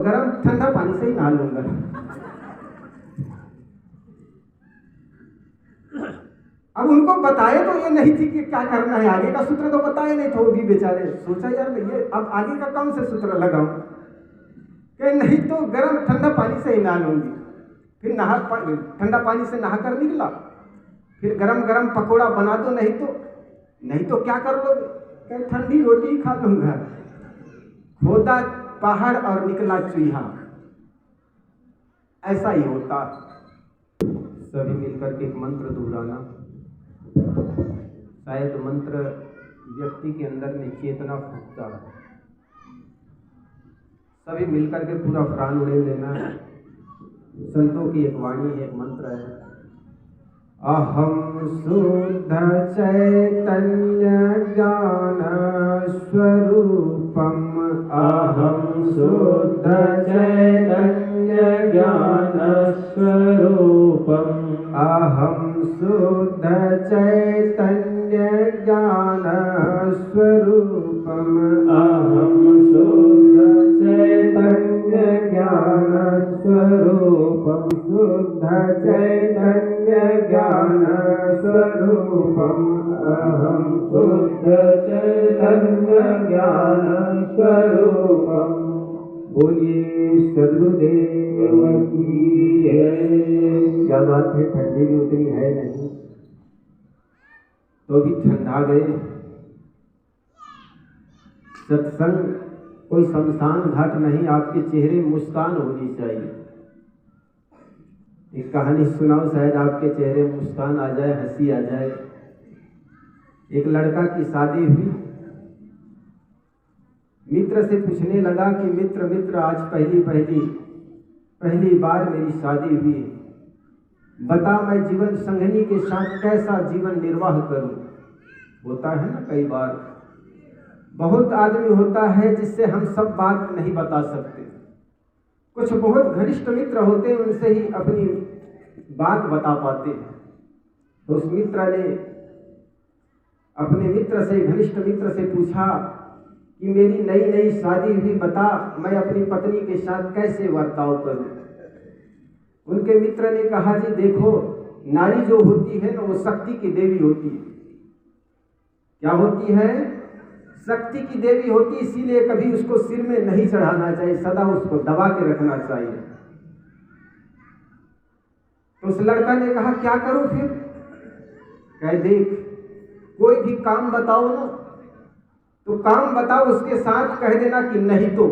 गरम ठंडा पानी से ही नहा लूंगा। अब उनको बताए तो ये नहीं थी कि क्या करना है, आगे का सूत्र तो बताया नहीं था। वो भी बेचारे सोचा यार मैं ये अब आगे का कौन से सूत्र लगाऊं, कि नहीं तो गरम ठंडा पानी से ही नहा लूंगी। फिर ठंडा पानी से नहा कर निकला, फिर गरम गरम पकोड़ा बना दो, नहीं तो क्या कर लोगे, कहीं ठंडी रोटी खा लूंगा। खोदा पहाड़ और निकला चूहा, ऐसा ही होता। सभी मिलकर के एक मंत्र दोहराना, शायद मंत्र व्यक्ति के अंदर में चेतना फूंकता है। सभी मिलकर के पूरा प्राण उड़े देना। संतों की एक वाणी है, एक मंत्र है, अहम शुद्ध चैतन्य ज्ञान स्वरूपम, अहम शुद्ध चैतन्य ज्ञान स्वरूपम, अहम शुद्ध चैतन्य ज्ञान स्वरूपम, अहम शुद्ध चैतन्य ज्ञान स्वरूपम, शुद्ध चैतन्य ज्ञान स्वरूपम, अहम शुद्ध चैतन्य ज्ञान स्वरूपम। बोलिए सद्गुरुदेव की जय। क्या बात है, ठंडी भी उतनी है नहीं तो भी ठंडा गए। सत्संग कोई शमशान घाट नहीं, आपके चेहरे मुस्कान होनी चाहिए। एक कहानी सुनाओ, शायद आपके चेहरे मुस्कान आ जाए, हंसी आ जाए। एक लड़का की शादी हुई, मित्र से पूछने लगा कि मित्र आज पहली बार मेरी शादी हुई, बता मैं जीवन संगनी के साथ कैसा जीवन निर्वाह करूं। होता है ना, कई बार बहुत आदमी होता है जिससे हम सब बात नहीं बता सकते। कुछ बहुत घनिष्ठ मित्र होते हैं, उनसे ही अपनी बात बता पाते हैं। तो उस मित्र ने अपने मित्र से, घनिष्ठ मित्र से पूछा कि मेरी नई शादी हुई, बता मैं अपनी पत्नी के साथ कैसे बर्ताव करूं। उनके मित्र ने कहा, जी देखो, नारी जो होती है ना वो शक्ति की देवी होती है। क्या होती है? शक्ति की देवी होती, इसीलिए कभी उसको सिर में नहीं चढ़ाना चाहिए, सदा उसको दबा के रखना चाहिए। तो उस लड़का ने कहा क्या करूं फिर? कह देख, कोई भी काम बताओ ना, तो काम बताओ, उसके साथ कह देना कि नहीं तो।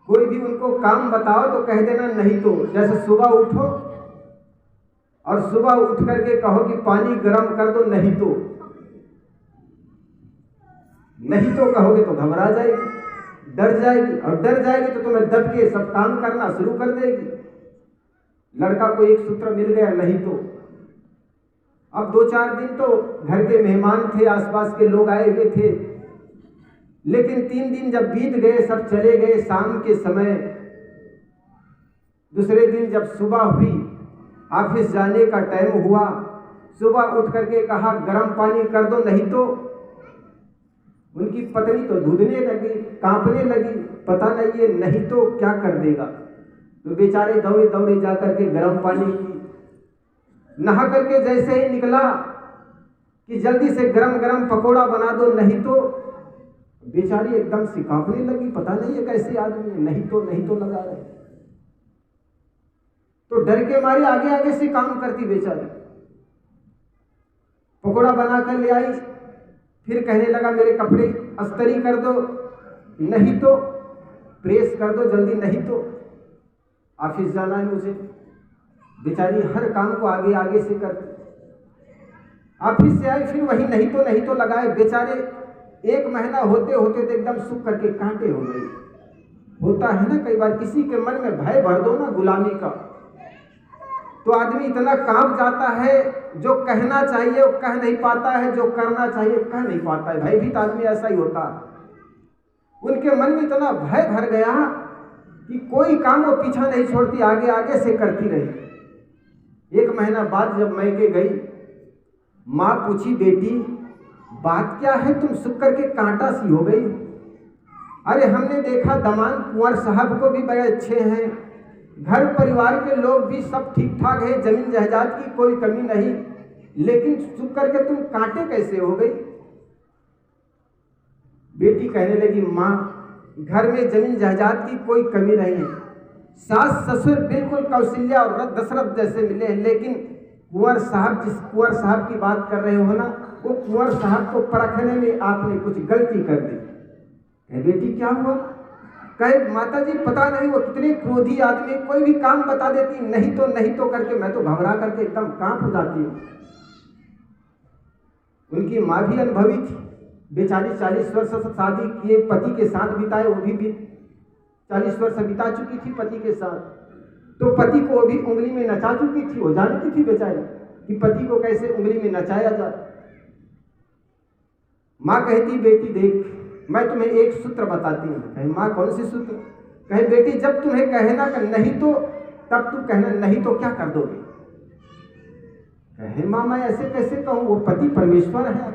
कोई भी उनको काम बताओ तो कह देना नहीं तो। जैसे सुबह उठो और सुबह उठ करके कहो कि पानी गर्म कर दो, नहीं तो। नहीं तो कहोगे तो घबरा जाएगी, डर जाएगी, और डर जाएगी तो तुम्हें दब के सब काम करना शुरू कर देगी। लड़का को एक सूत्र मिल गया, नहीं तो। अब 2-4 दिन तो घर के मेहमान थे, आसपास के लोग आए हुए थे, लेकिन 3 दिन जब बीत गए, सब चले गए। शाम के समय दूसरे दिन जब सुबह हुई, ऑफिस जाने का टाइम हुआ, सुबह उठ करके कहा गर्म पानी कर दो, नहीं तो। उनकी पत्नी तो धुदने लगी, कांपने लगी, पता नहीं ये नहीं तो क्या कर देगा। तो बेचारे दौड़े दौड़े जा करके गर्म पानी की, नहा करके जैसे ही निकला कि जल्दी से गरम गरम पकोड़ा बना दो, नहीं तो। बेचारी एकदम से कांपने लगी, पता नहीं है कैसे आदमी है, नहीं तो लगा रहे। तो डर के मारे आगे आगे से काम करती बेचारी। पकोड़ा बना कर ले आई, फिर कहने लगा मेरे कपड़े अस्त्री कर दो, नहीं तो। प्रेस कर दो जल्दी, नहीं तो। ऑफिस जाना है मुझे। बेचारी हर काम को आगे आगे से करती। ऑफिस से आई, फिर वही नहीं तो लगाए। बेचारे 1 महीना होते होते तो एकदम सूख करके कांटे हो गए। होता है ना कई बार, किसी के मन में भय भर दो ना गुलामी का, तो आदमी इतना कांप जाता है, जो कहना चाहिए वो कह नहीं पाता है, जो करना चाहिए कह नहीं पाता है। भयभीत आदमी ऐसा ही होता है। उनके मन में इतना भय भर गया कि कोई काम वो पीछा नहीं छोड़ती, आगे आगे से करती रही। 1 महीना बाद जब मैके गई, माँ पूछी बेटी बात क्या है, तुम सूख करके कांटा सी हो गई। अरे हमने देखा दमान कुंवर साहब को भी बड़े अच्छे हैं, घर परिवार के लोग भी सब ठीक ठाक है, जमीन जायदाद की कोई कमी नहीं, लेकिन चुप करके तुम कांटे कैसे हो गई? बेटी कहने लगी, माँ घर में जमीन जायदाद की कोई कमी नहीं है, सास ससुर बिल्कुल कौशल्या और दशरथ जैसे मिले हैं, लेकिन कुंवर साहब, जिस कुंवर साहब की बात कर रहे हो ना, वो कुंवर साहब को परखने में आपने कुछ गलती कर दी। बेटी क्या हुआ? कहे माता जी पता नहीं वो कितने क्रोधी आदमी, कोई भी काम बता देती नहीं तो करके मैं तो घबरा करके एकदम कांप हो जाती हूँ। उनकी माँ भी अनुभवी थी, बेचारी 40 वर्ष से शादी किए पति के साथ बिताए, वो भी 40 वर्ष बिता चुकी थी पति के साथ, तो पति को वो भी उंगली में नचा चुकी थी, वो जानती थी बेचारी कि पति को कैसे उंगली में नचाया जाए। माँ कहती, बेटी देख मैं तुम्हें एक सूत्र बताती हूँ। कहे माँ कौन सी सूत्र? कहे बेटी जब तुम्हें कहना कि नहीं तो, तब तुम कहना नहीं तो क्या कर दोगे? कहे माँ मैं ऐसे कैसे कहूँ, वो पति परमेश्वर है।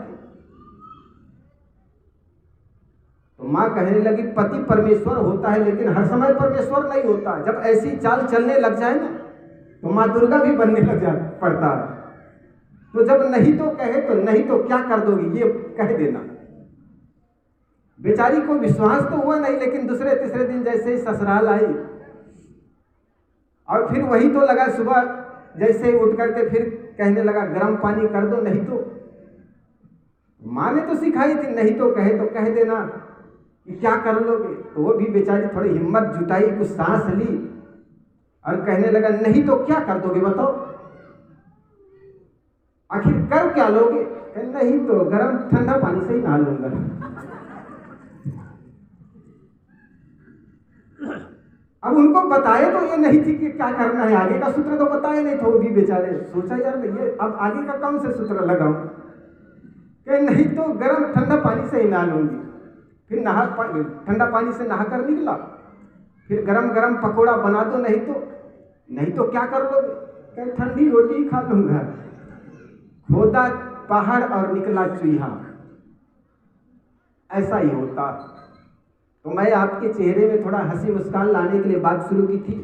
तो माँ कहने लगी, पति परमेश्वर होता है लेकिन हर समय परमेश्वर नहीं होता। जब ऐसी चाल चलने लग जाए ना तो माँ दुर्गा भी बनने लग जा पड़ता है। तो जब नहीं तो कहे तो नहीं तो क्या कर दोगी ये कह देना। बेचारी को विश्वास तो हुआ नहीं, लेकिन दूसरे तीसरे दिन जैसे ही ससुराल आई और फिर वही तो लगा, सुबह जैसे ही उठ करके फिर कहने लगा गर्म पानी कर दो नहीं तो। माँ ने तो सिखाई थी नहीं तो कहे तो कह देना कि क्या कर लोगे। तो वो भी बेचारी थोड़ी हिम्मत जुटाई, कुछ सांस ली और कहने लगा नहीं तो क्या कर दोगे बताओ, आखिर कर क्या लोगे? नहीं तो गर्म ठंडा पानी से ही नहा लूंगा। अब उनको बताए तो ये नहीं थी कि क्या करना है, आगे का सूत्र तो बताए नहीं था। वो भी बेचारे सोचा यार मैं ये अब आगे का कौन से सूत्र लगाऊं, कि नहीं तो गर्म ठंडा पानी से ही नहा लूंगी। फिर ठंडा पानी से नहा कर निकला, फिर गरम गरम पकोड़ा बना दो नहीं तो क्या कर लोगे? कहीं ठंडी रोटी खा लूंगा। खोदा पहाड़ और निकला चूहा, ऐसा ही होता। तो मैं आपके चेहरे में थोड़ा हंसी मुस्कान लाने के लिए बात शुरू की थी।